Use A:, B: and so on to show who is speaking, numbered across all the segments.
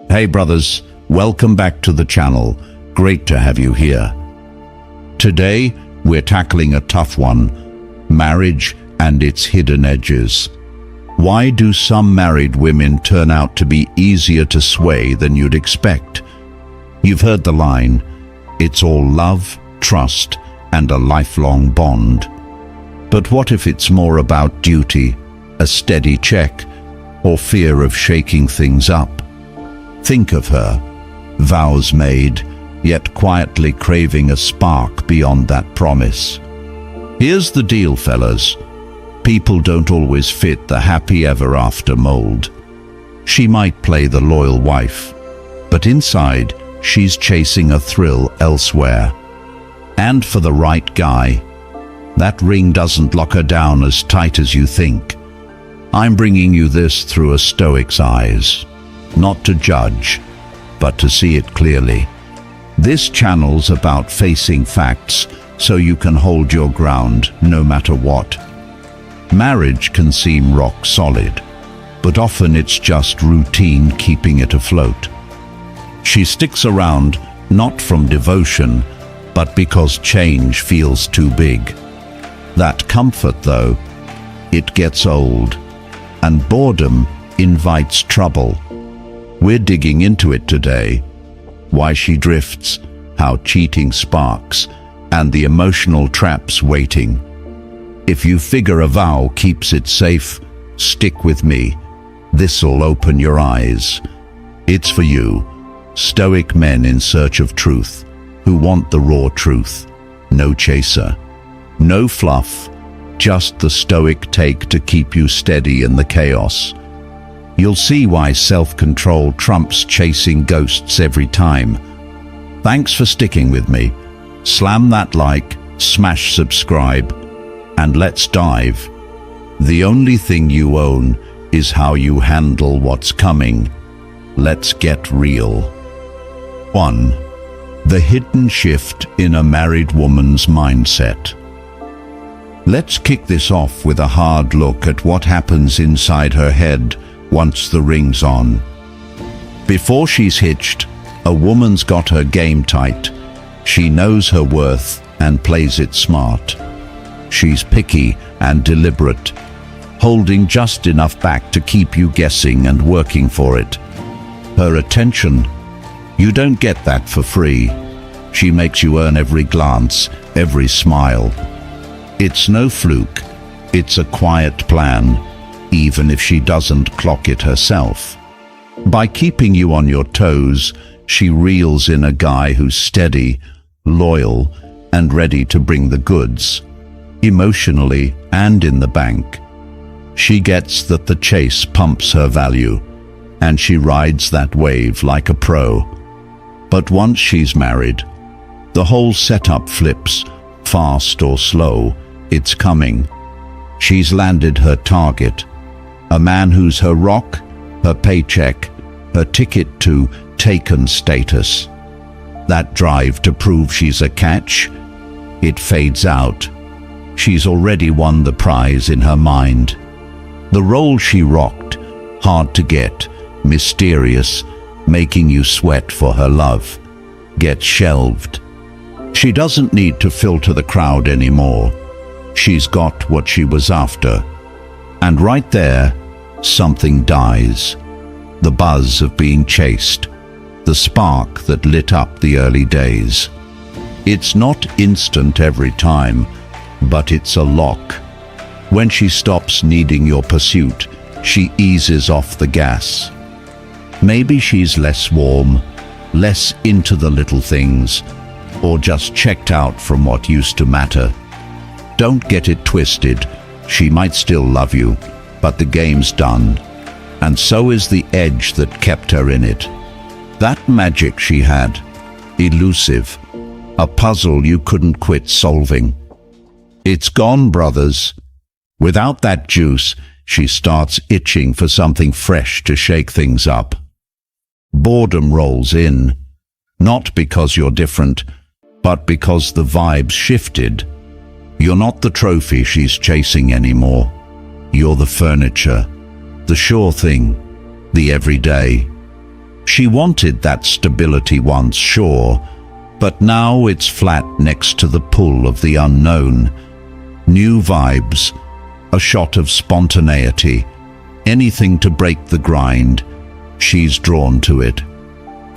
A: Hey brothers, welcome back to the channel. Great to have you here. Today, we're tackling a tough one, marriage and its hidden edges. Why do some married women turn out to be easier to sway than you'd expect? You've heard the line, it's all love, trust, and a lifelong bond. But what if it's more about duty, a steady check, or fear of shaking things up? Think of her, vows made, yet quietly craving a spark beyond that promise. Here's the deal, fellas. People don't always fit the happy ever after mold. She might play the loyal wife, but inside, she's chasing a thrill elsewhere. And for the right guy, that ring doesn't lock her down as tight as you think. I'm bringing you this through a Stoic's eyes. Not to judge, but to see it clearly. This channel's about facing facts so you can hold your ground no matter what. Marriage can seem rock solid, but often it's just routine keeping it afloat. She sticks around not from devotion, but because change feels too big. That comfort, though, it gets old, and boredom invites trouble. We're digging into it today. Why she drifts, how cheating sparks, and the emotional traps waiting. If you figure a vow keeps it safe, stick with me. This'll open your eyes. It's for you, Stoic men in search of truth, who want the raw truth. No chaser, no fluff, just the Stoic take to keep you steady in the chaos. You'll see why self-control trumps chasing ghosts every time. Thanks for sticking with me. Slam that like, smash subscribe, and let's dive. The only thing you own is how you handle what's coming. Let's get real. 1. The hidden shift in a married woman's mindset. Let's kick this off with a hard look at what happens inside her head once the ring's on. Before she's hitched, a woman's got her game tight. She knows her worth and plays it smart. She's picky and deliberate, holding just enough back to keep you guessing and working for it. Her attention, you don't get that for free. She makes you earn every glance, every smile. It's no fluke, it's a quiet plan, even if she doesn't clock it herself. By keeping you on your toes, she reels in a guy who's steady, loyal, and ready to bring the goods, emotionally and in the bank. She gets that the chase pumps her value, and she rides that wave like a pro. But once she's married, the whole setup flips, fast or slow, it's coming. She's landed her target, a man who's her rock, her paycheck, her ticket to taken status. That drive to prove she's a catch, it fades out. She's already won the prize in her mind. The role she rocked, hard to get, mysterious, making you sweat for her love, gets shelved. She doesn't need to filter the crowd anymore. She's got what she was after. And right there, something dies. The buzz of being chased, the spark that lit up the early days. It's not instant every time, but it's a lock. When she stops needing your pursuit, she eases off the gas. Maybe she's less warm, less into the little things, or just checked out from what used to matter. Don't get it twisted. She might still love you, but the game's done. And so is the edge that kept her in it. That magic she had, elusive, a puzzle you couldn't quit solving. It's gone, brothers. Without that juice, she starts itching for something fresh to shake things up. Boredom rolls in, not because you're different, but because the vibe's shifted. You're not the trophy she's chasing anymore. You're the furniture, the sure thing, the everyday. She wanted that stability once, sure, but now it's flat next to the pull of the unknown. New vibes, a shot of spontaneity, anything to break the grind. She's drawn to it.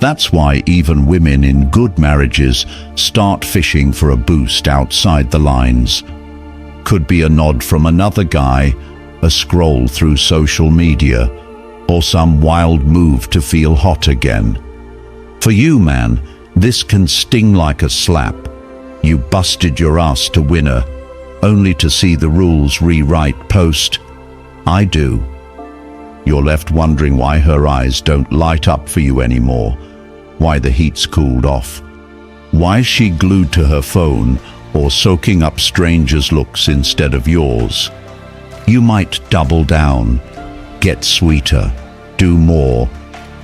A: That's why even women in good marriages start fishing for a boost outside the lines. Could be a nod from another guy, a scroll through social media, or some wild move to feel hot again. For you, man, this can sting like a slap. You busted your ass to win her, only to see the rules rewrite post "I do." You're left wondering why her eyes don't light up for you anymore, why the heat's cooled off. Why is she glued to her phone or soaking up strangers' looks instead of yours? You might double down, get sweeter, do more,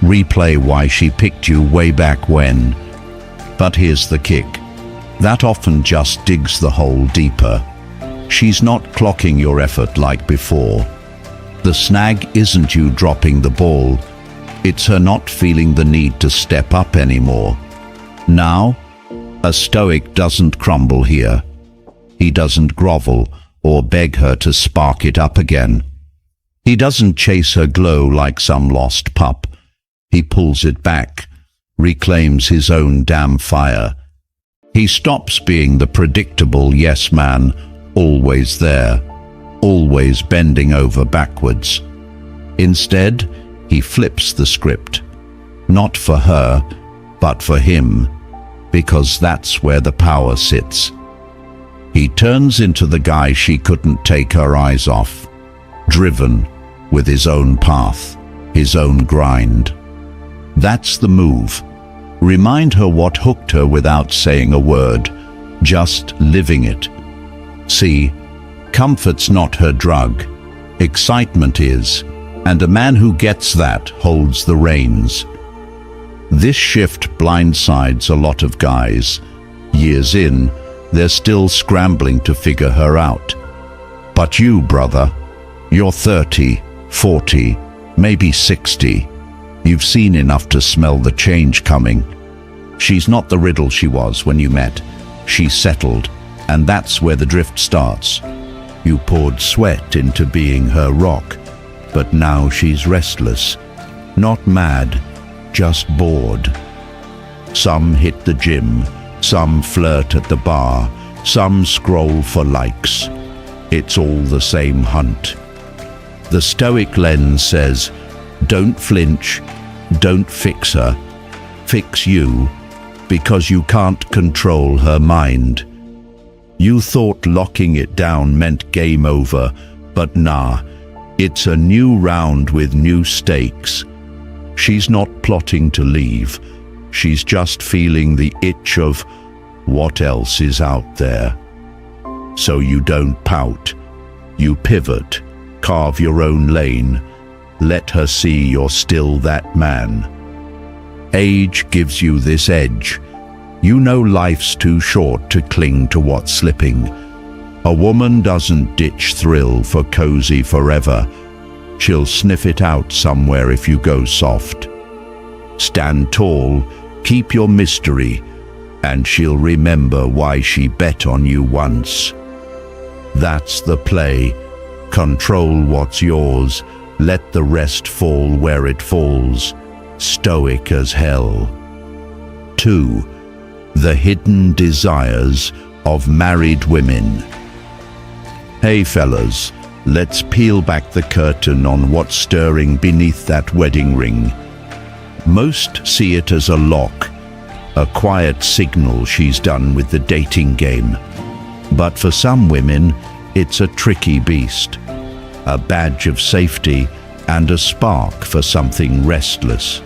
A: replay why she picked you way back when. But here's the kick. That often just digs the hole deeper. She's not clocking your effort like before. The snag isn't you dropping the ball, it's her not feeling the need to step up anymore. Now, a Stoic doesn't crumble here. He doesn't grovel or beg her to spark it up again. He doesn't chase her glow like some lost pup. He pulls it back, reclaims his own damn fire. He stops being the predictable yes man, always there, always bending over backwards. Instead, he flips the script. Not for her, but for him, because that's where the power sits. He turns into the guy she couldn't take her eyes off, driven with his own path, his own grind. That's the move. Remind her what hooked her without saying a word, just living it. See, comfort's not her drug. Excitement is, and a man who gets that holds the reins. This shift blindsides a lot of guys. Years in, they're still scrambling to figure her out. But you, brother, you're 30, 40, maybe 60. You've seen enough to smell the change coming. She's not the riddle she was when you met. She's settled, and that's where the drift starts. You poured sweat into being her rock, but now she's restless. Not mad, just bored. Some hit the gym, some flirt at the bar, some scroll for likes. It's all the same hunt. The Stoic lens says, don't flinch, don't fix her, fix you, because you can't control her mind. You thought locking it down meant game over, but nah, it's a new round with new stakes. She's not plotting to leave, she's just feeling the itch of what else is out there. So you don't pout, you pivot, carve your own lane, let her see you're still that man. Age gives you this edge. You know life's too short to cling to what's slipping. A woman doesn't ditch thrill for cozy forever. She'll sniff it out somewhere if you go soft. Stand tall, keep your mystery, and she'll remember why she bet on you once. That's the play. Control what's yours, let the rest fall where it falls. Stoic as hell. 2. The hidden desires of married women. Hey fellas, let's peel back the curtain on what's stirring beneath that wedding ring. Most see it as a lock, a quiet signal she's done with the dating game. But for some women, it's a tricky beast, a badge of safety and a spark for something restless.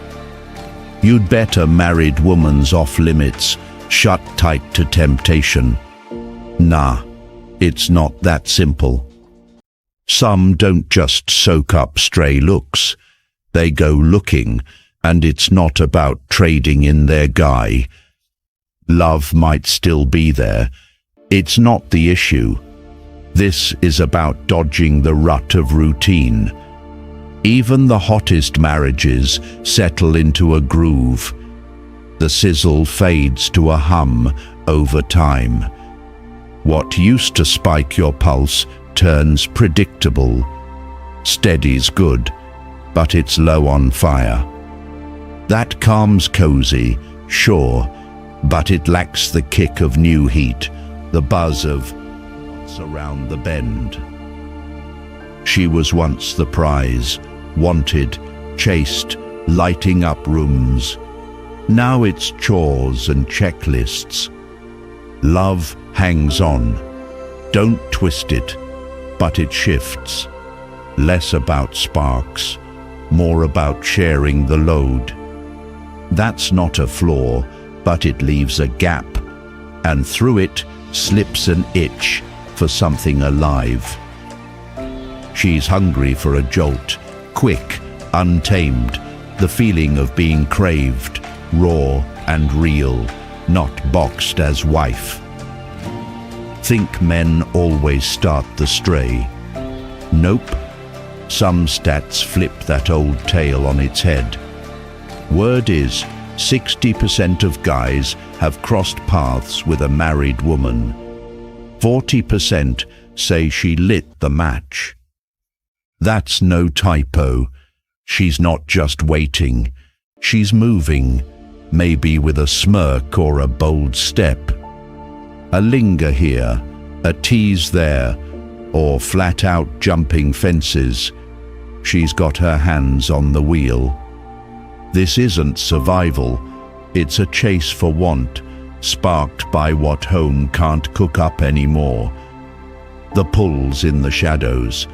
A: You'd bet a married woman's off limits, shut tight to temptation. Nah, it's not that simple. Some don't just soak up stray looks. They go looking, and it's not about trading in their guy. Love might still be there. It's not the issue. This is about dodging the rut of routine. Even the hottest marriages settle into a groove. The sizzle fades to a hum over time. What used to spike your pulse turns predictable. Steady's good, but it's low on fire. That calm's cozy, sure, but it lacks the kick of new heat, the buzz of what's around the bend. She was once the prize, wanted, chased, lighting up rooms. Now it's chores and checklists. Love hangs on. Don't twist it, but it shifts. Less about sparks, more about sharing the load. That's not a flaw, but it leaves a gap, and through it slips an itch for something alive. She's hungry for a jolt, quick, untamed, the feeling of being craved, raw and real, not boxed as wife. Think men always start the stray? Nope. Some stats flip that old tale on its head. Word is, 60% of guys have crossed paths with a married woman. 40% say she lit the match. That's no typo. She's not just waiting. She's moving, maybe with a smirk or a bold step. A linger here, a tease there, or flat out jumping fences. She's got her hands on the wheel. This isn't survival, it's a chase for want, sparked by what home can't cook up anymore. The pulls in the shadows,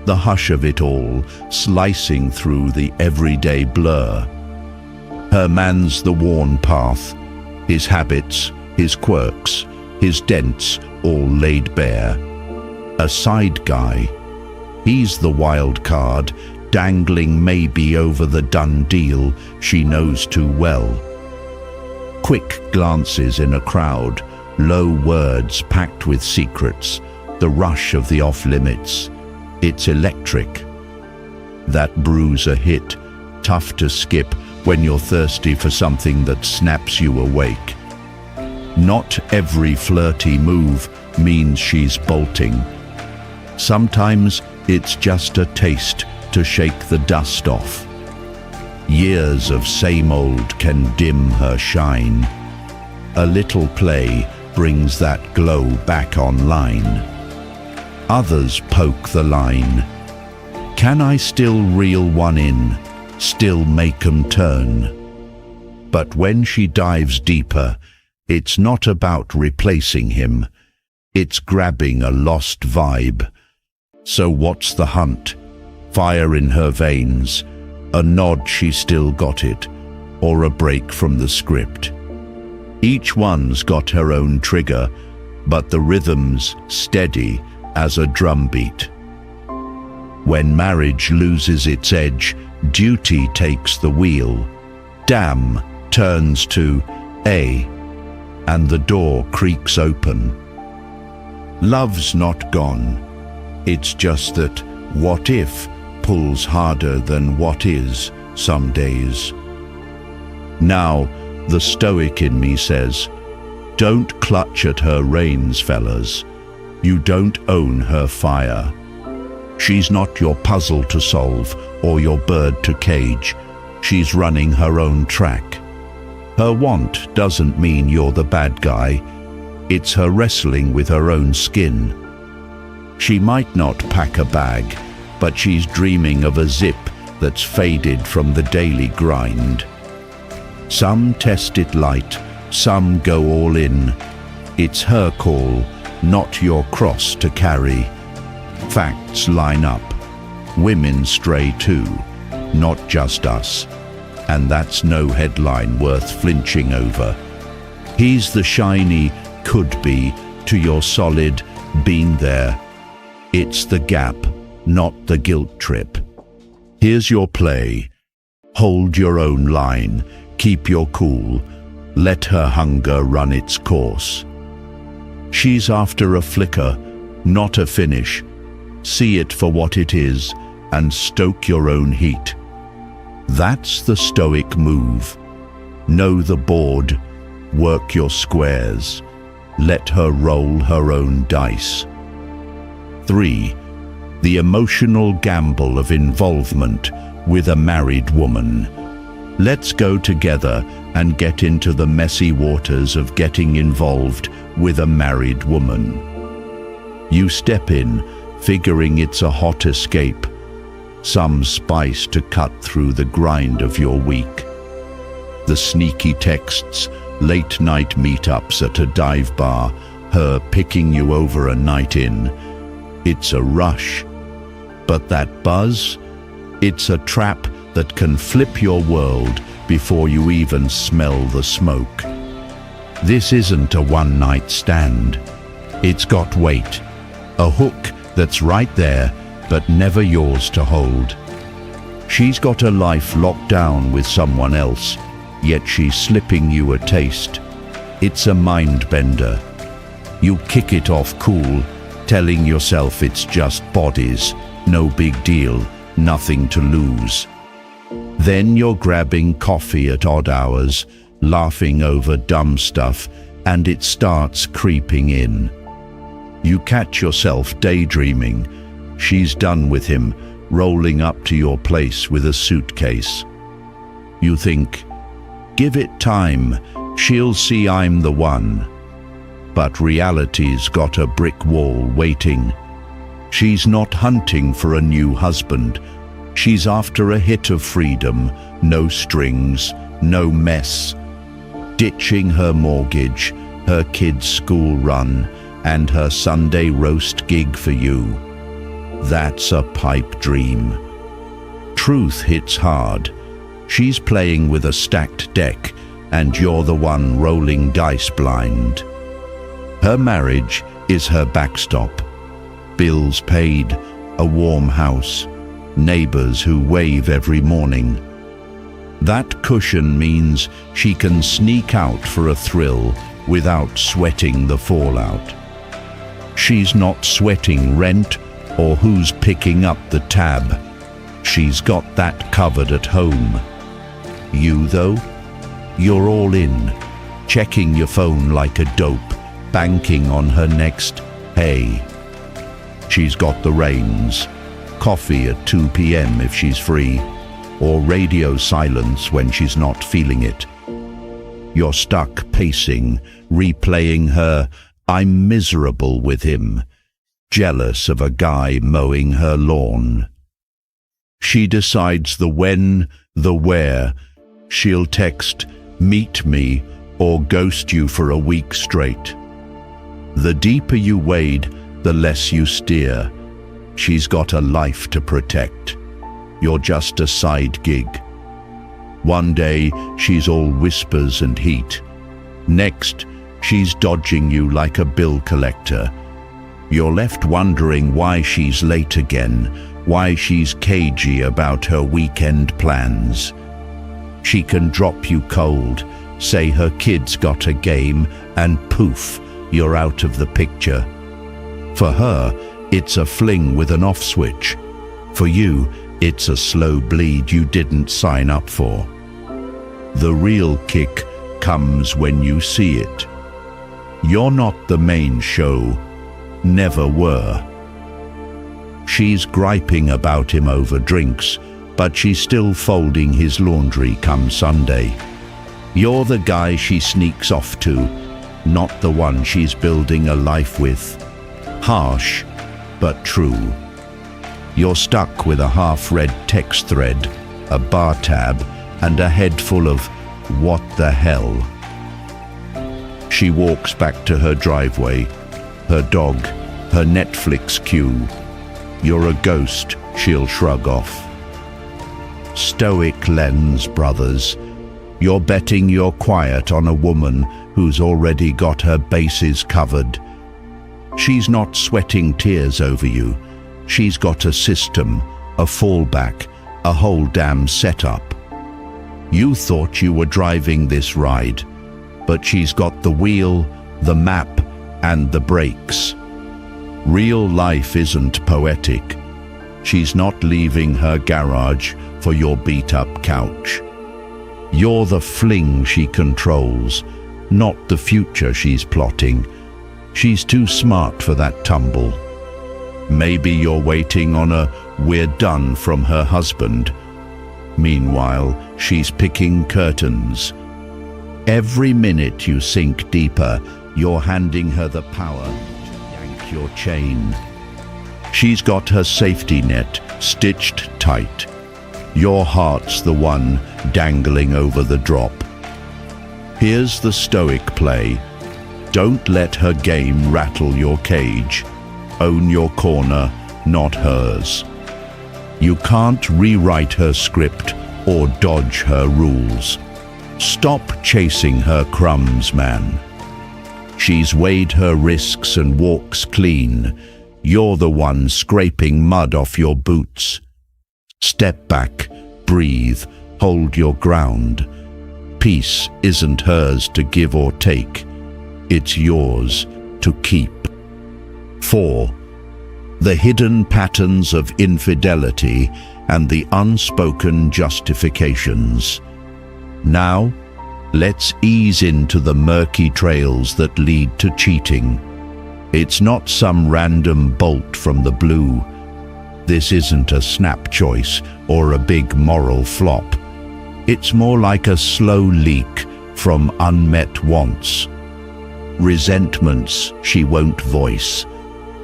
A: the hush of it all, slicing through the everyday blur. Her man's the worn path, his habits, his quirks, his dents all laid bare. A side guy, he's the wild card, dangling maybe over the done deal she knows too well. Quick glances in a crowd, low words packed with secrets, the rush of the off-limits. It's electric. That bruise a hit, tough to skip when you're thirsty for something that snaps you awake. Not every flirty move means she's bolting. Sometimes it's just a taste to shake the dust off. Years of same old can dim her shine. A little play brings that glow back online. Others poke the line. Can I still reel one in, still make 'em turn? But when she dives deeper, it's not about replacing him. It's grabbing a lost vibe. So what's the hunt? Fire in her veins, a nod she still got it, or a break from the script. Each one's got her own trigger, but the rhythm's steady as a drumbeat. When marriage loses its edge, duty takes the wheel. Damn turns to A, and the door creaks open. Love's not gone. It's just that what if pulls harder than what is some days. Now, the Stoic in me says, don't clutch at her reins, fellas. You don't own her fire. She's not your puzzle to solve or your bird to cage. She's running her own track. Her want doesn't mean you're the bad guy. It's her wrestling with her own skin. She might not pack a bag, but she's dreaming of a zip that's faded from the daily grind. Some test it light, some go all in. It's her call, not your cross to carry. Facts line up. Women stray too, not just us. And that's no headline worth flinching over. He's the shiny could be to your solid been there. It's the gap, not the guilt trip. Here's your play. Hold your own line, keep your cool, let her hunger run its course. She's after a flicker, not a finish. See it for what it is, and stoke your own heat. That's the Stoic move. Know the board, work your squares, let her roll her own dice. 3. The emotional gamble of involvement with a married woman. Let's go together and get into the messy waters of getting involved with a married woman. You step in, figuring it's a hot escape, some spice to cut through the grind of your week. The sneaky texts, late-night meetups at a dive bar, her picking you over a night in. It's a rush. But that buzz? It's a trap that can flip your world before you even smell the smoke. This isn't a one-night stand. It's got weight. A hook that's right there, but never yours to hold. She's got a life locked down with someone else, yet she's slipping you a taste. It's a mind bender. You kick it off cool, telling yourself it's just bodies, no big deal, nothing to lose. Then you're grabbing coffee at odd hours, laughing over dumb stuff, and it starts creeping in. You catch yourself daydreaming. She's done with him, rolling up to your place with a suitcase. You think, give it time, she'll see I'm the one. But reality's got a brick wall waiting. She's not hunting for a new husband. She's after a hit of freedom, no strings, no mess. Ditching her mortgage, her kids' school run, and her Sunday roast gig for you. That's a pipe dream. Truth hits hard. She's playing with a stacked deck, and you're the one rolling dice blind. Her marriage is her backstop. Bills paid, a warm house, neighbors who wave every morning. That cushion means she can sneak out for a thrill without sweating the fallout. She's not sweating rent or who's picking up the tab. She's got that covered at home. You, though? You're all in, checking your phone like a dope, banking on her next hey. She's got the reins, coffee at 2 p.m. if she's free, or radio silence when she's not feeling it. You're stuck pacing, replaying her "I'm miserable with him," jealous of a guy mowing her lawn. She decides the when, the where. She'll text, "Meet me," or ghost you for a week straight. The deeper you wade, the less you steer. She's got a life to protect. You're just a side gig. One day, she's all whispers and heat. Next, she's dodging you like a bill collector. You're left wondering why she's late again, why she's cagey about her weekend plans. She can drop you cold, say her kid's got a game, and poof, you're out of the picture. For her, it's a fling with an off switch. For you, it's a slow bleed you didn't sign up for. The real kick comes when you see it. You're not the main show, never were. She's griping about him over drinks, but she's still folding his laundry come Sunday. You're the guy she sneaks off to, not the one she's building a life with. Harsh, but true. You're stuck with a half-read text thread, a bar tab, and a head full of "what the hell." She walks back to her driveway, her dog, her Netflix queue. You're a ghost, she'll shrug off. Stoic lens, brothers. You're betting you're quiet on a woman who's already got her bases covered. She's not sweating tears over you. She's got a system, a fallback, a whole damn setup. You thought you were driving this ride, but she's got the wheel, the map, and the brakes. Real life isn't poetic. She's not leaving her garage for your beat-up couch. You're the fling she controls, not the future she's plotting. She's too smart for that tumble. Maybe you're waiting on a "we're done" from her husband. Meanwhile, she's picking curtains. Every minute you sink deeper, you're handing her the power to yank your chain. She's got her safety net stitched tight. Your heart's the one dangling over the drop. Here's the Stoic play. Don't let her game rattle your cage. Own your corner, not hers. You can't rewrite her script or dodge her rules. Stop chasing her crumbs, man. She's weighed her risks and walks clean. You're the one scraping mud off your boots. Step back, breathe, hold your ground. Peace isn't hers to give or take. It's yours to keep. 4. The hidden patterns of infidelity and the unspoken justifications. Now, let's ease into the murky trails that lead to cheating. It's not some random bolt from the blue. This isn't a snap choice or a big moral flop. It's more like a slow leak from unmet wants. Resentments she won't voice.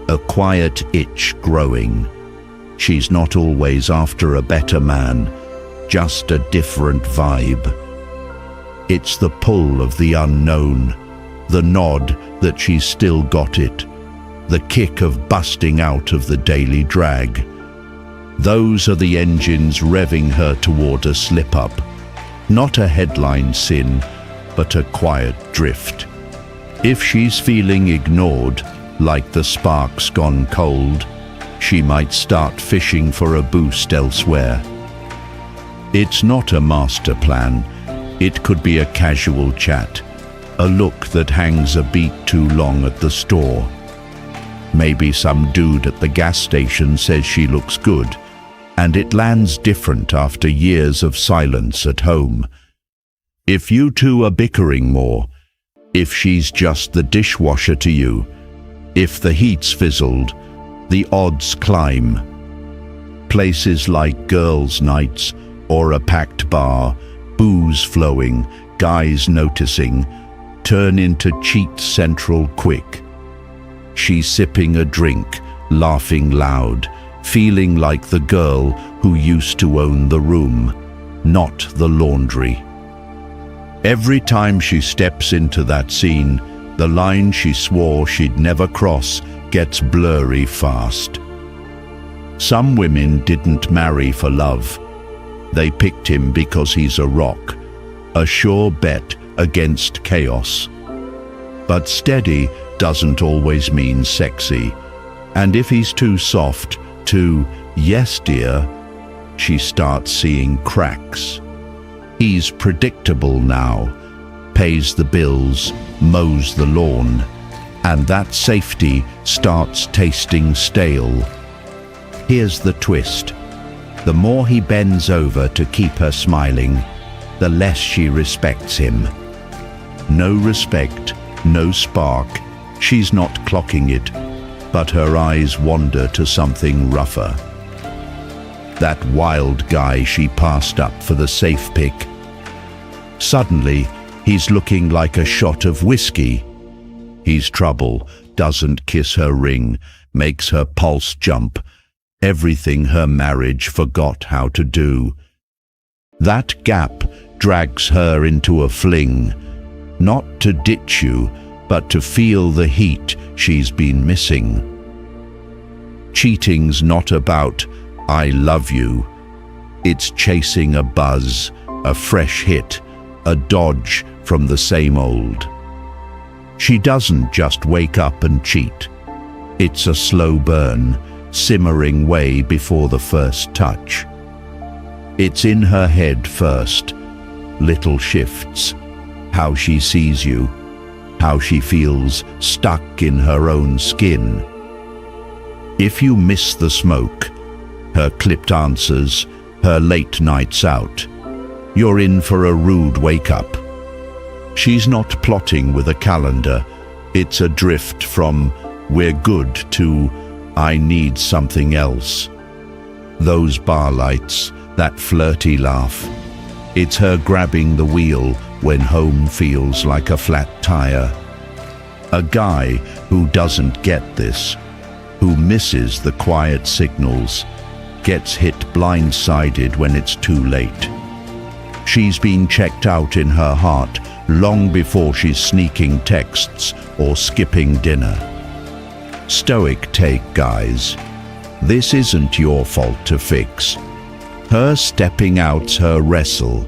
A: A quiet itch growing. She's not always after a better man, just a different vibe. It's the pull of the unknown, the nod that she's still got it, the kick of busting out of the daily drag. Those are the engines revving her toward a slip-up. Not a headline sin, but a quiet drift. If she's feeling ignored, like the spark's gone cold, she might start fishing for a boost elsewhere. It's not a master plan. It could be a casual chat, a look that hangs a beat too long at the store. Maybe some dude at the gas station says she looks good, and it lands different after years of silence at home. If you two are bickering more, if she's just the dishwasher to you, if the heat's fizzled, the odds climb. Places like girls' nights or a packed bar, booze flowing, guys noticing, turn into cheat central quick. She's sipping a drink, laughing loud, feeling like the girl who used to own the room, not the laundry. Every time she steps into that scene, the line she swore she'd never cross gets blurry fast. Some women didn't marry for love. They picked him because he's a rock, a sure bet against chaos. But steady doesn't always mean sexy, and if he's too soft, too "yes dear," she starts seeing cracks. He's predictable now, pays the bills, mows the lawn, and that safety starts tasting stale. Here's the twist. The more he bends over to keep her smiling, the less she respects him. No respect, no spark. She's not clocking it, but her eyes wander to something rougher. That wild guy she passed up for the safe pick. Suddenly, he's looking like a shot of whiskey. He's trouble, doesn't kiss her ring, makes her pulse jump. Everything her marriage forgot how to do. That gap drags her into a fling, not to ditch you, but to feel the heat she's been missing. Cheating's not about "I love you." It's chasing a buzz, a fresh hit, a dodge from the same old. She doesn't just wake up and cheat. It's a slow burn, simmering way before the first touch. It's in her head first, little shifts, how she sees you, how she feels stuck in her own skin. If you miss the smoke, her clipped answers, her late nights out. You're in for a rude wake-up. She's not plotting with a calendar. It's a drift from "we're good" to "I need something else." Those bar lights, that flirty laugh. It's her grabbing the wheel when home feels like a flat tire. A guy who doesn't get this, who misses the quiet signals, gets hit blindsided when it's too late. She's been checked out in her heart long before she's sneaking texts or skipping dinner. Stoic take, guys. This isn't your fault to fix. Her stepping out's her wrestle,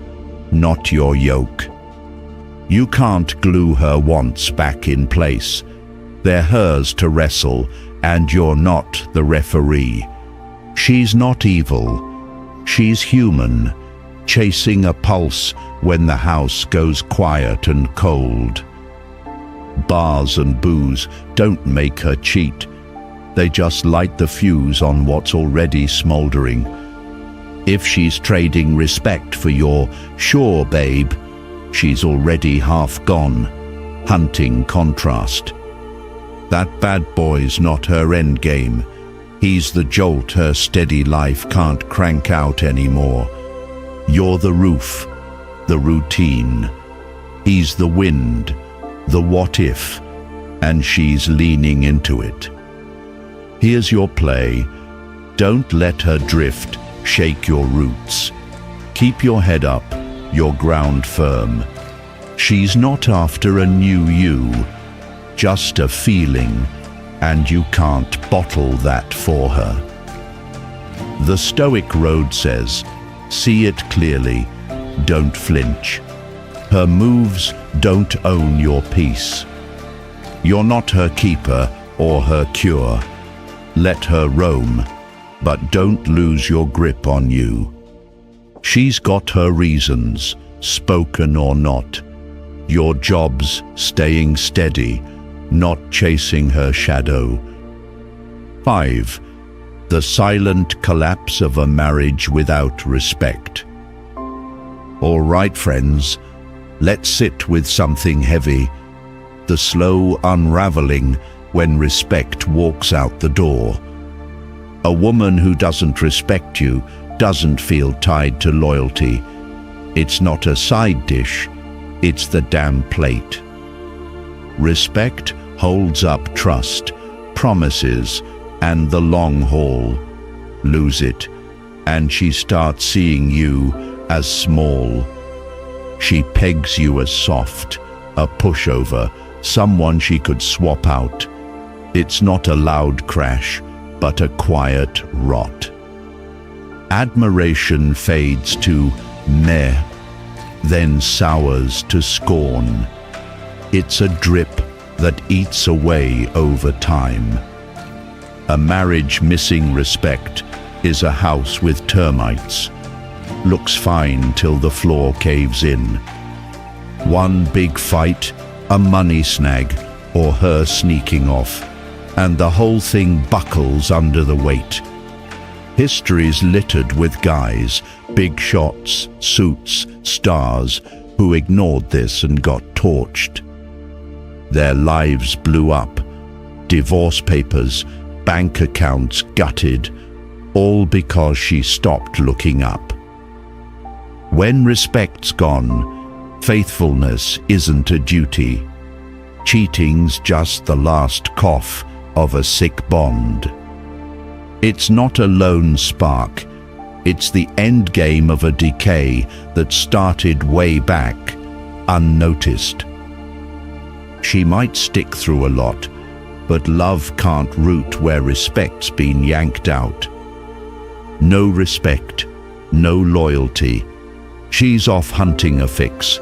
A: not your yoke. You can't glue her wants back in place. They're hers to wrestle, and you're not the referee. She's not evil. She's human, chasing a pulse when the house goes quiet and cold. Bars and booze don't make her cheat. They just light the fuse on what's already smoldering. If she's trading respect for your "sure, babe," she's already half gone, hunting contrast. That bad boy's not her endgame. He's the jolt her steady life can't crank out anymore. You're the roof, the routine. He's the wind, the what if, and she's leaning into it. Here's your play. Don't let her drift, shake your roots. Keep your head up, your ground firm. She's not after a new you, just a feeling, and you can't bottle that for her. The Stoic road says, see it clearly, don't flinch. Her moves don't own your peace. You're not her keeper or her cure. Let her roam, but don't lose your grip on you. She's got her reasons, spoken or not. Your job's staying steady, not chasing her shadow. 5. The silent collapse of a marriage without respect. All right, friends, let's sit with something heavy. The slow unraveling when respect walks out the door. A woman who doesn't respect you doesn't feel tied to loyalty. It's not a side dish, it's the damn plate. Respect holds up trust, promises, and the long haul. Lose it, and she starts seeing you as small. She pegs you as soft, a pushover, someone she could swap out. It's not a loud crash, but a quiet rot. Admiration fades to meh, then sours to scorn. It's a drip that eats away over time. A marriage missing respect is a house with termites. Looks fine till the floor caves in. One big fight, a money snag, or her sneaking off, and the whole thing buckles under the weight. History's littered with guys, big shots, suits, stars, who ignored this and got torched. Their lives blew up, divorce papers, bank accounts gutted, all because she stopped looking up. When respect's gone, faithfulness isn't a duty. Cheating's just the last cough of a sick bond. It's not a lone spark, it's the end game of a decay that started way back, unnoticed. She might stick through a lot, but love can't root where respect's been yanked out. No respect, no loyalty. She's off hunting a fix,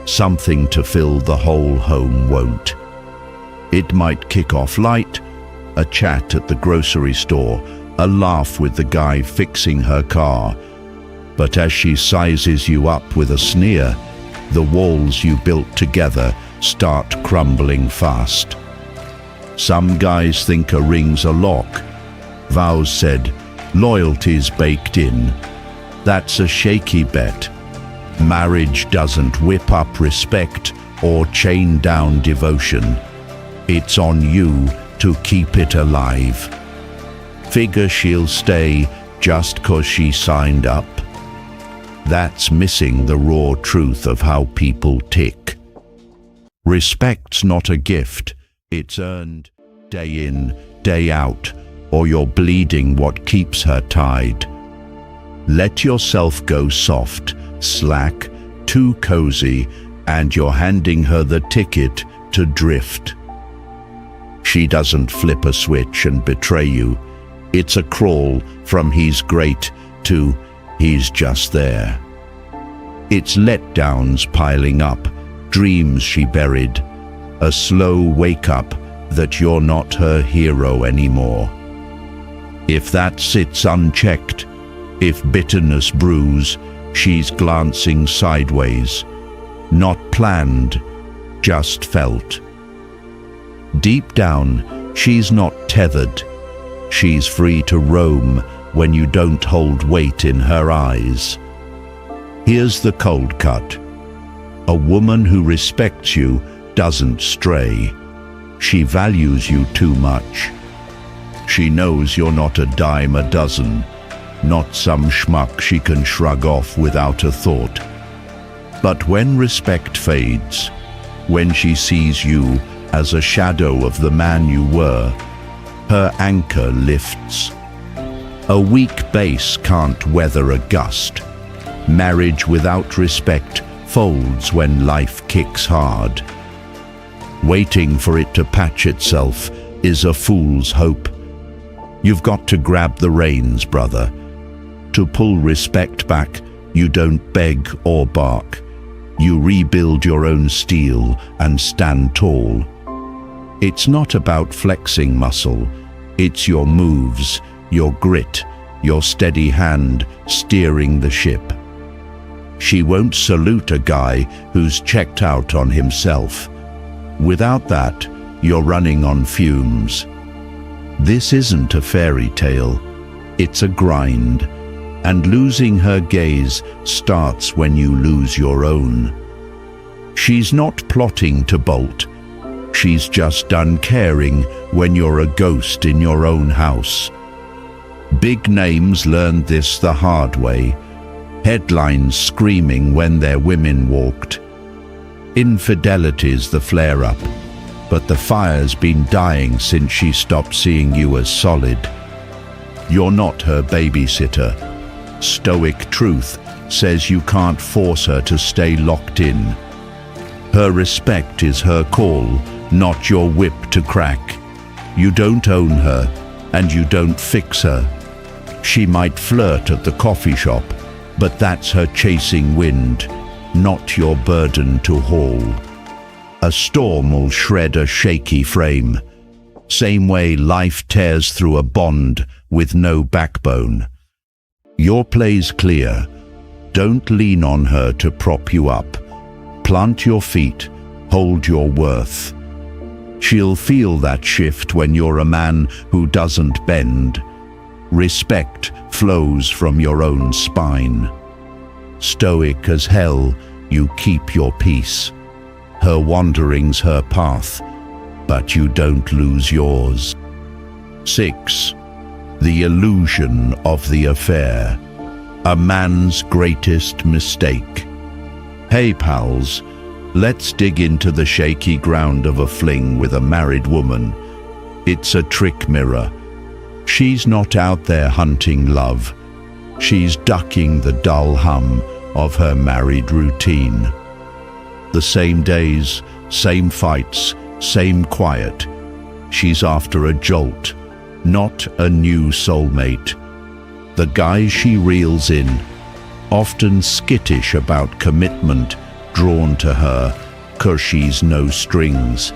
A: something to fill the whole home won't. It might kick off light, a chat at the grocery store, a laugh with the guy fixing her car. But as she sizes you up with a sneer, the walls you built together start crumbling fast. Some guys think a ring's a lock. Vows said, Loyalty's baked in. That's a shaky bet. Marriage doesn't whip up respect or chain down devotion. It's on you to keep it alive. Figure she'll stay just 'cause she signed up? That's missing the raw truth of how people tick. Respect's not a gift, it's earned day in, day out, or you're bleeding what keeps her tied. Let yourself go soft, slack, too cozy, and you're handing her the ticket to drift. She doesn't flip a switch and betray you. It's a crawl from he's great to he's just there. It's letdowns piling up, dreams she buried, a slow wake-up that you're not her hero anymore. If that sits unchecked, if bitterness brews, she's glancing sideways, not planned, just felt. Deep down, she's not tethered. She's free to roam when you don't hold weight in her eyes. Here's the cold cut. A woman who respects you doesn't stray. She values you too much. She knows you're not a dime a dozen, not some schmuck she can shrug off without a thought. But when respect fades, when she sees you as a shadow of the man you were, her anchor lifts. A weak base can't weather a gust. Marriage without respect folds when life kicks hard. Waiting for it to patch itself is a fool's hope. You've got to grab the reins, brother. To pull respect back, you don't beg or bark. You rebuild your own steel and stand tall. It's not about flexing muscle. It's your moves, your grit, your steady hand steering the ship. She won't salute a guy who's checked out on himself. Without that, you're running on fumes. This isn't a fairy tale. It's a grind. And losing her gaze starts when you lose your own. She's not plotting to bolt. She's just done caring when you're a ghost in your own house. Big names learned this the hard way. Headlines screaming when their women walked. Infidelity's the flare-up, but the fire's been dying since she stopped seeing you as solid. You're not her babysitter. Stoic truth says you can't force her to stay locked in. Her respect is her call, not your whip to crack. You don't own her, and you don't fix her. She might flirt at the coffee shop, but that's her chasing wind, not your burden to haul. A storm will shred a shaky frame, same way life tears through a bond with no backbone. Your play's clear. Don't lean on her to prop you up. Plant your feet, hold your worth. She'll feel that shift when you're a man who doesn't bend. Respect flows from your own spine. Stoic as hell, you keep your peace. Her wandering's her path, but you don't lose yours. 6. The illusion of the affair. A man's greatest mistake. Hey pals, let's dig into the shaky ground of a fling with a married woman. It's a trick mirror. She's not out there hunting love. She's ducking the dull hum of her married routine. The same days, same fights, same quiet. She's after a jolt, not a new soulmate. The guy she reels in, often skittish about commitment, drawn to her 'cause she's no strings.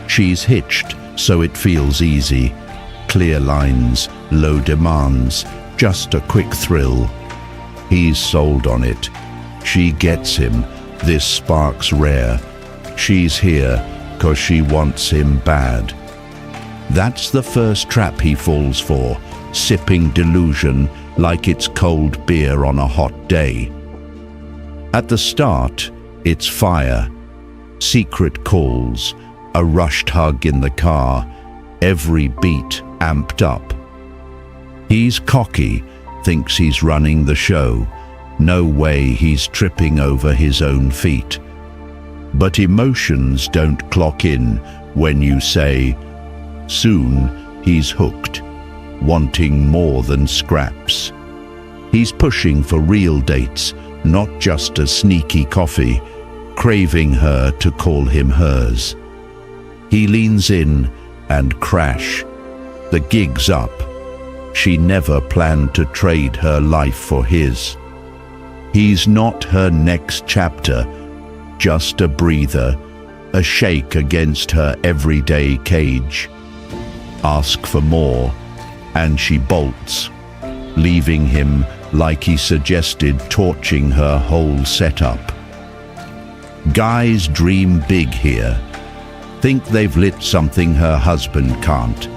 A: She's hitched so it feels easy. Clear lines, low demands, just a quick thrill. He's sold on it. She gets him, this spark's rare. She's here 'cause she wants him bad. That's the first trap he falls for, sipping delusion like it's cold beer on a hot day. At the start, it's fire, secret calls, a rushed hug in the car, every beat amped up. He's cocky, thinks he's running the show. No way he's tripping over his own feet. But emotions don't clock in when you say, soon he's hooked, wanting more than scraps. He's pushing for real dates, not just a sneaky coffee, craving her to call him hers. He leans in and crash. The gig's up. She never planned to trade her life for his. He's not her next chapter, just a breather, a shake against her everyday cage. Ask for more, and she bolts, leaving him like he suggested, torching her whole setup. Guys dream big here. Think they've lit something her husband can't,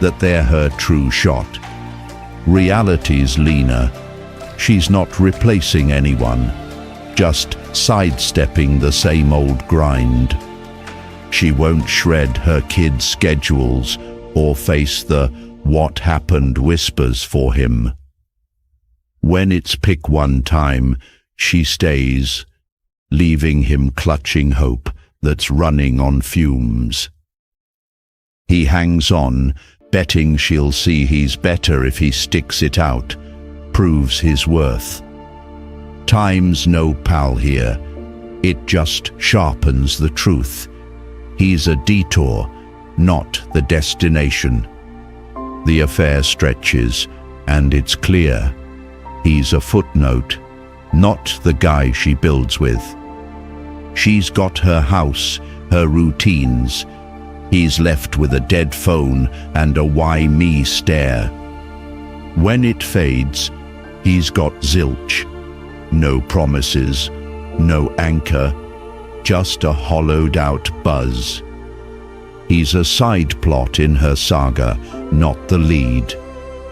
A: that they're her true shot. Reality's leaner. She's not replacing anyone, just sidestepping the same old grind. She won't shred her kids' schedules or face the what happened whispers for him. When it's pick one time, she stays, leaving him clutching hope that's running on fumes. He hangs on, betting she'll see he's better if he sticks it out, proves his worth. Time's no pal here. It just sharpens the truth. He's a detour, not the destination. The affair stretches, and it's clear. He's a footnote, not the guy she builds with. She's got her house, her routines. He's left with a dead phone and a why me stare. When it fades, he's got zilch. No promises, no anchor, just a hollowed-out buzz. He's a side plot in her saga, not the lead.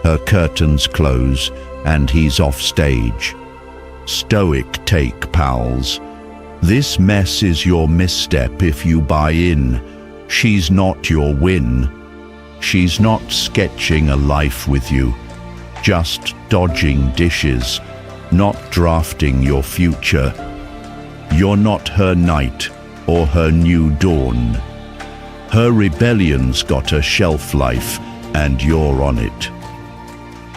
A: Her curtains close, and he's off stage. Stoic take, pals. This mess is your misstep if you buy in. She's not your win. She's not sketching a life with you, just dodging dishes, not drafting your future. You're not her night or her new dawn. Her rebellion's got a shelf life, and you're on it.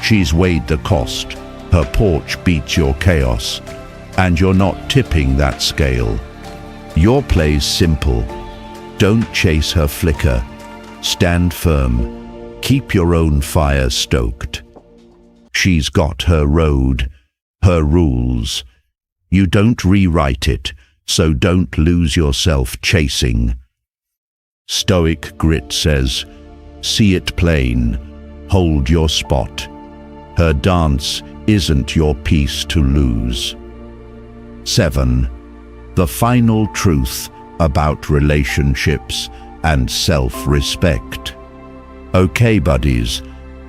A: She's weighed the cost. Her porch beats your chaos, and you're not tipping that scale. Your play's simple. Don't chase her flicker. Stand firm. Keep your own fire stoked. She's got her road, her rules. You don't rewrite it, so don't lose yourself chasing. Stoic grit says, see it plain, hold your spot. Her dance isn't your piece to lose. 7. The final truth about relationships and self-respect. Okay, buddies,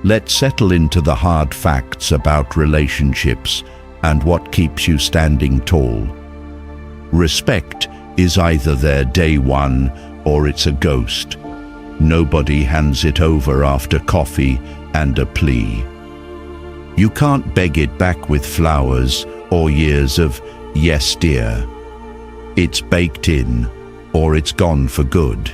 A: let's settle into the hard facts about relationships and what keeps you standing tall. Respect is either there day one or it's a ghost. Nobody hands it over after coffee and a plea. You can't beg it back with flowers or years of yes dear. It's baked in, or it's gone for good.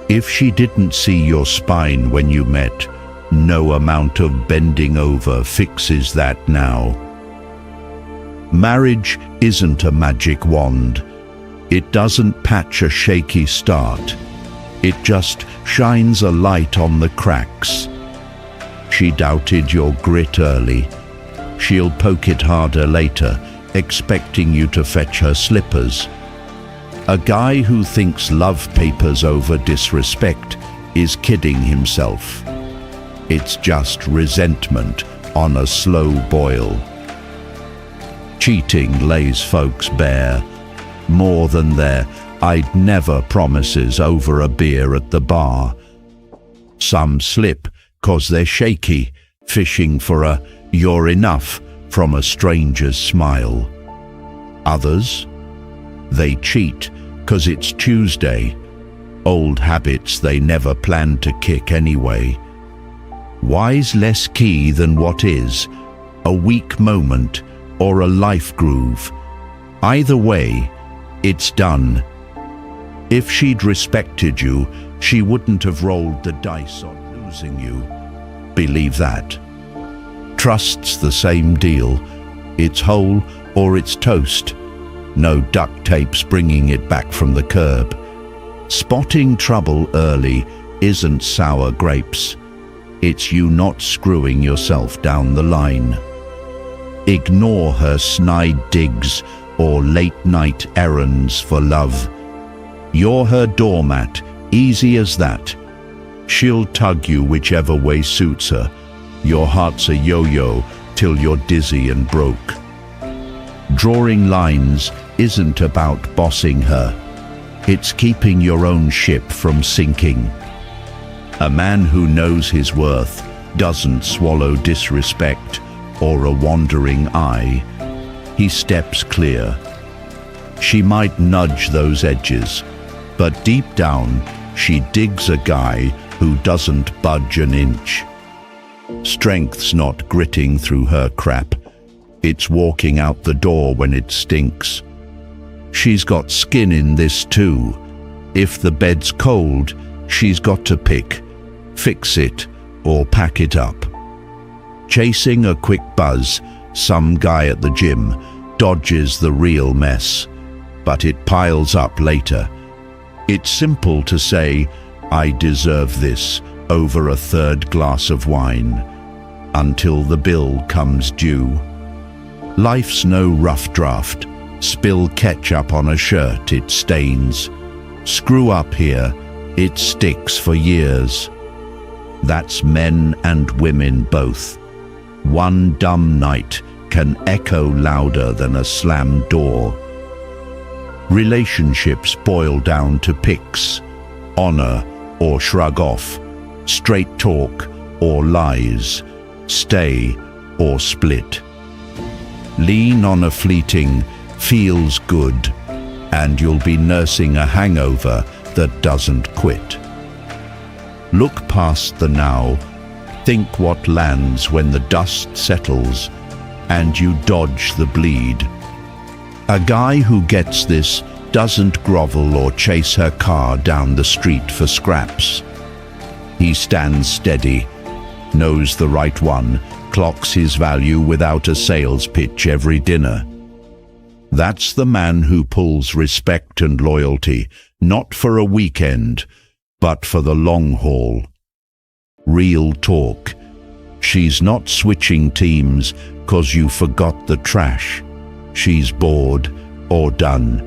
A: If she didn't see your spine when you met, no amount of bending over fixes that now. Marriage isn't a magic wand. It doesn't patch a shaky start. It just shines a light on the cracks. She doubted your grit early. She'll poke it harder later, expecting you to fetch her slippers. A guy who thinks love papers over disrespect is kidding himself. It's just resentment on a slow boil. Cheating lays folks bare, more than their I'd never promises over a beer at the bar. Some slip 'cause they're shaky, fishing for a "you're enough" from a stranger's smile. Others, they cheat 'cause it's Tuesday, old habits they never planned to kick anyway. Why's less key than what is, a weak moment or a life groove? Either way, it's done. If she'd respected you, she wouldn't have rolled the dice on losing you. Believe that. Trust's the same deal. It's whole or it's toast. No duct tape's bringing it back from the curb. Spotting trouble early isn't sour grapes. It's you not screwing yourself down the line. Ignore her snide digs or late-night errands for love. You're her doormat, easy as that. She'll tug you whichever way suits her. Your heart's a yo-yo till you're dizzy and broke. Drawing lines isn't about bossing her. It's keeping your own ship from sinking. A man who knows his worth doesn't swallow disrespect or a wandering eye. He steps clear. She might nudge those edges, but deep down she digs a guy who doesn't budge an inch. Strength's not gritting through her crap. It's walking out the door when it stinks. She's got skin in this too. If the bed's cold, she's got to pick, fix it, or pack it up. Chasing a quick buzz, some guy at the gym dodges the real mess, but it piles up later. It's simple to say, "I deserve this," over a third glass of wine, until the bill comes due. Life's no rough draft. Spill ketchup on a shirt, it stains. Screw up here, it sticks for years. That's men and women both. One dumb night can echo louder than a slammed door. Relationships boil down to picks, honor or shrug off, straight talk or lies, stay or split. Lean on a fleeting feels good, and you'll be nursing a hangover that doesn't quit. Look past the now, think what lands when the dust settles and you dodge the bleed. A guy who gets this doesn't grovel or chase her car down the street for scraps. He stands steady, knows the right one, clocks his value without a sales pitch every dinner. That's the man who pulls respect and loyalty, not for a weekend, but for the long haul. Real talk. She's not switching teams 'cause you forgot the trash. She's bored or done.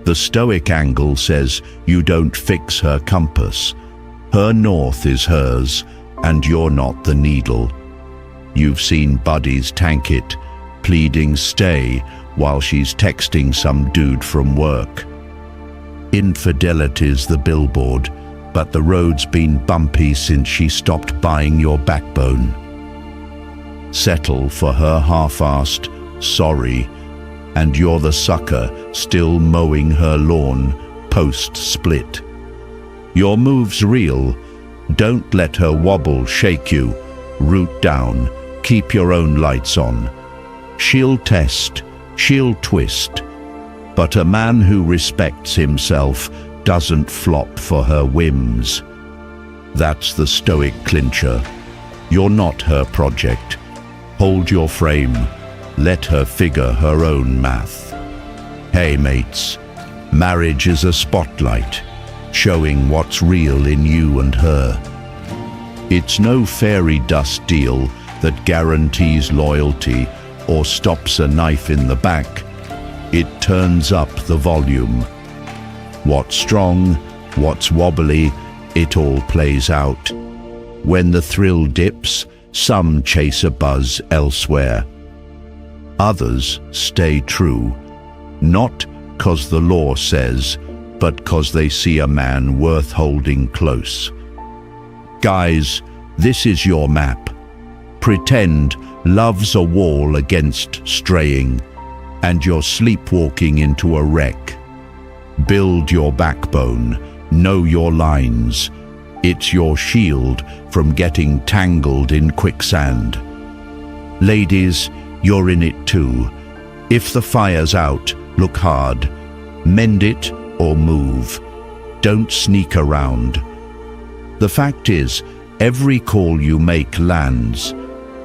A: The Stoic angle says you don't fix her compass. Her north is hers, and you're not the needle. You've seen buddies tank it, pleading stay while she's texting some dude from work. Infidelity's the billboard, but the road's been bumpy since she stopped buying your backbone. Settle for her half-assed sorry, and you're the sucker still mowing her lawn post-split. Your move's real. Don't let her wobble shake you. Root down. Keep your own lights on. She'll test. She'll twist. But a man who respects himself doesn't flop for her whims. That's the Stoic clincher. You're not her project. Hold your frame. Let her figure her own math. Hey mates, marriage is a spotlight, showing what's real in you and her. It's no fairy dust deal that guarantees loyalty or stops a knife in the back. It turns up the volume. What's strong, what's wobbly, it all plays out. When the thrill dips, some chase a buzz elsewhere. Others stay true, not 'cause the law says, but 'cause they see a man worth holding close. Guys, This is your map. Pretend love's a wall against straying, and you're sleepwalking into a wreck. Build your backbone, know your lines. It's your shield from getting tangled in quicksand. Ladies, you're in it too. If the fire's out, look hard. Mend it or move. Don't sneak around. The fact is, every call you make lands.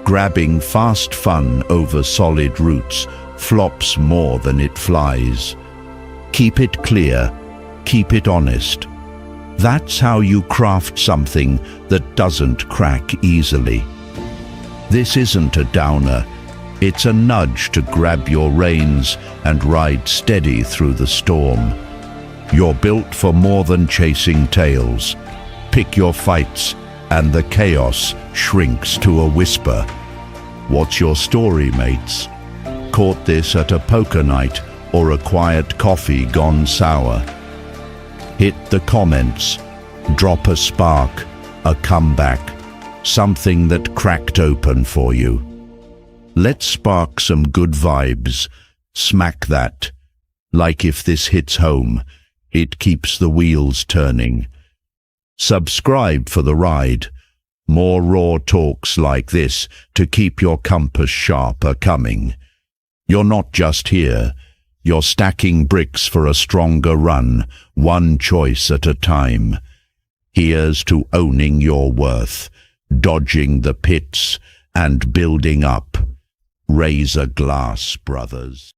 A: Grabbing fast fun over solid roots flops more than it flies. Keep it clear, keep it honest. That's how you craft something that doesn't crack easily. This isn't a downer, it's a nudge to grab your reins and ride steady through the storm. You're built for more than chasing tails. Pick your fights, and the chaos shrinks to a whisper. What's your story, mates? Caught this at a poker night or a quiet coffee gone sour? Hit the comments. Drop a spark, a comeback, something that cracked open for you. Let's spark some good vibes. Smack that. Like if this hits home, it keeps the wheels turning. Subscribe for the ride. More raw talks like this to keep your compass sharp are coming. You're not just here. You're stacking bricks for a stronger run, one choice at a time. Here's to owning your worth, dodging the pits, and building up. Raise a glass, brothers.